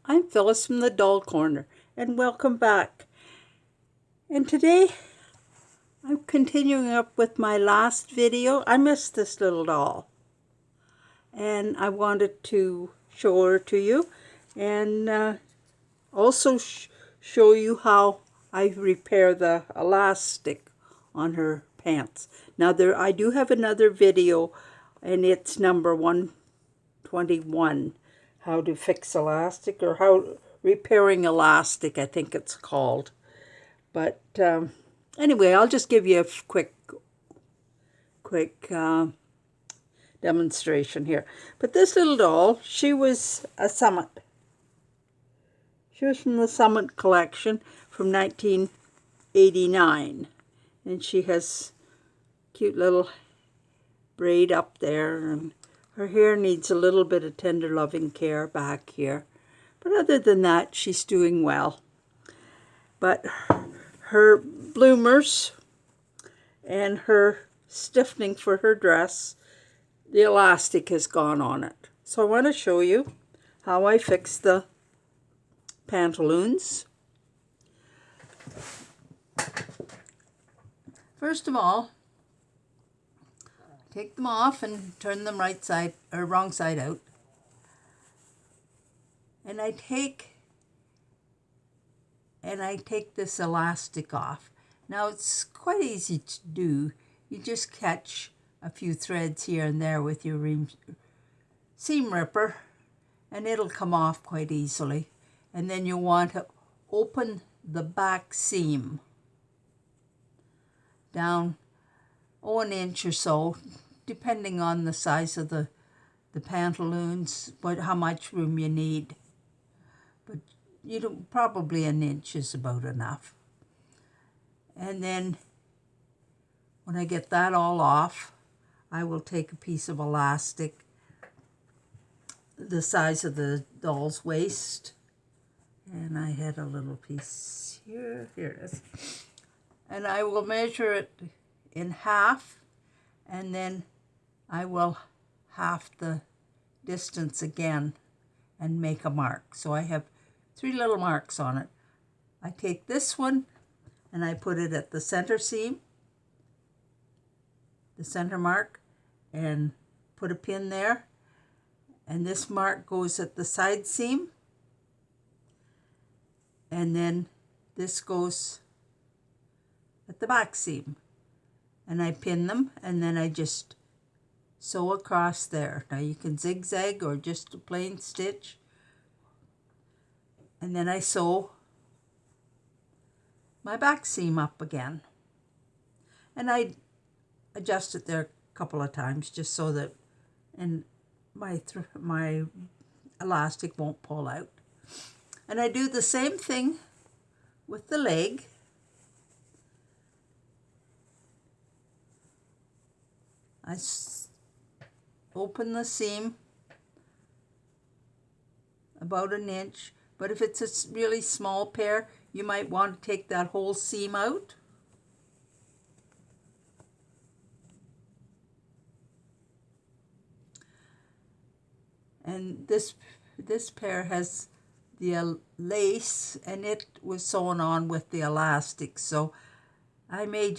I'm Phyllis from the Doll Corner, and welcome back. And today I'm continuing up with my last video. I missed this little doll, and I wanted to show her to you, and also show you how I repair the elastic on her pants. Now I do have another video, and it's number 121. How to fix elastic, or how repairing elastic, I think it's called. But anyway, I'll just give you a quick demonstration here. But this little doll, she was a Summit. She was from the Summit collection from 1989. And she has cute little braid up there, and her hair needs a little bit of tender loving care back here. But other than that, she's doing well. But her bloomers and her stiffening for her dress, the elastic has gone on it. So I want to show you how I fix the pantaloons. First of all, take them off and turn them right side or wrong side out. And I take this elastic off. Now it's quite easy to do. You just catch a few threads here and there with your seam ripper, and it'll come off quite easily. And then you want to open the back seam down an inch or so, depending on the size of the pantaloons, how much room you need. But probably an inch is about enough. And then when I get that all off, I will take a piece of elastic the size of the doll's waist, and I had a little piece here. Here it is. And I will measure it in half, and then I will half the distance again and make a mark. So I have 3 little marks on it. I take this one and I put it at the center seam, the center mark, and put a pin there. And this mark goes at the side seam, and then this goes at the back seam. And I pin them, and then I just sew across there. Now you can zigzag or just a plain stitch. And then I sew my back seam up again. And I adjust it there a couple of times just so that my elastic won't pull out. And I do the same thing with the leg. I open the seam about an inch, but if it's a really small pair, you might want to take that whole seam out. And this pair has the lace, and it was sewn on with the elastic, so I may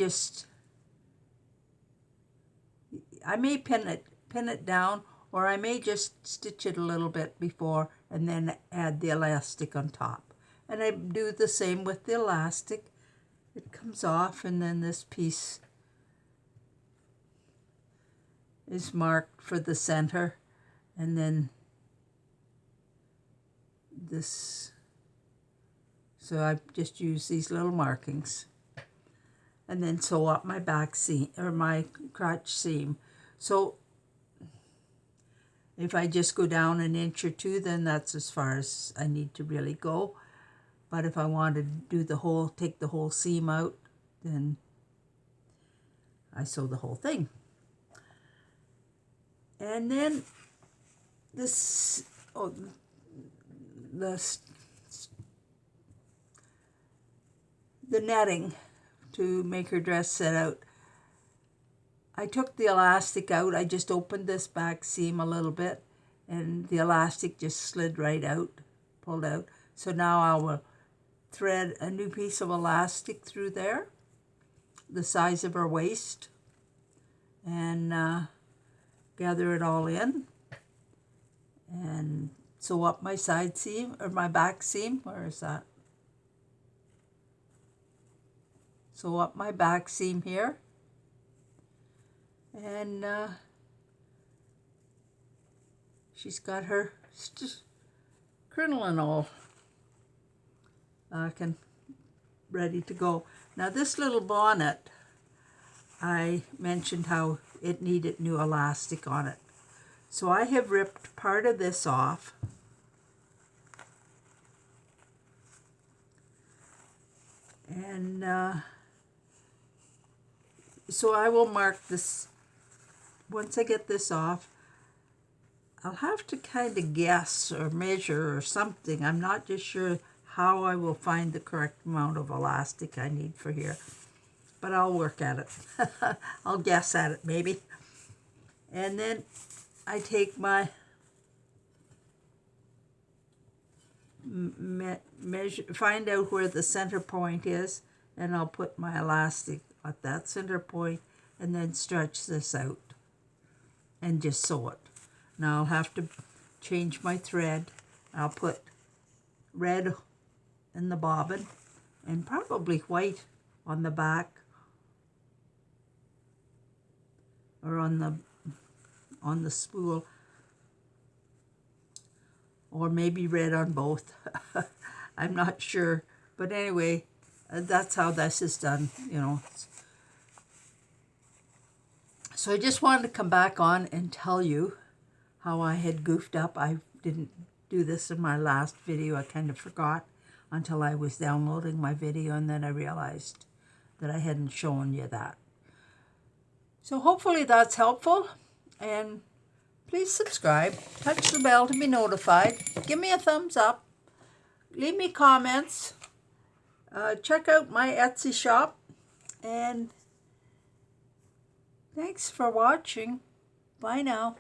pin it down, or I may just stitch it a little bit before and then add the elastic on top. And I do the same with the elastic. It comes off, and then this piece is marked for the center, and then this. So I just use these little markings and then sew up my back seam or my crotch seam. So if I just go down an inch or 2, then that's as far as I need to really go. But if I want to do take the whole seam out, then I sew the whole thing. And then the netting to make her dress set out. I took the elastic out. I just opened this back seam a little bit, and the elastic just slid right out pulled out. So now I will thread a new piece of elastic through there, the size of her waist, and gather it all in and sew up my side seam, or my back seam. Where is that? Sew up my back seam here, and she's got her crinoline all ready to go. Now this little bonnet, I mentioned how it needed new elastic on it. So I have ripped part of this off. And so I will mark this. Once I get this off, I'll have to kind of guess or measure or something. I'm not just sure how I will find the correct amount of elastic I need for here, but I'll work at it. I'll guess at it maybe. And then I take my measure, find out where the center point is, and I'll put my elastic at that center point and then stretch this out and just sew it. Now I'll have to change my thread. I'll put red in the bobbin and probably white on the back or on the spool, or maybe red on both. I'm not sure, but anyway, that's how this is done, you know. So I just wanted to come back on and tell you how I had goofed up. I didn't do this in my last video. I kind of forgot until I was downloading my video, and then I realized that I hadn't shown you that. So hopefully that's helpful, and please subscribe, touch the bell to be notified, give me a thumbs up, leave me comments, check out my Etsy shop, and thanks for watching. Bye now.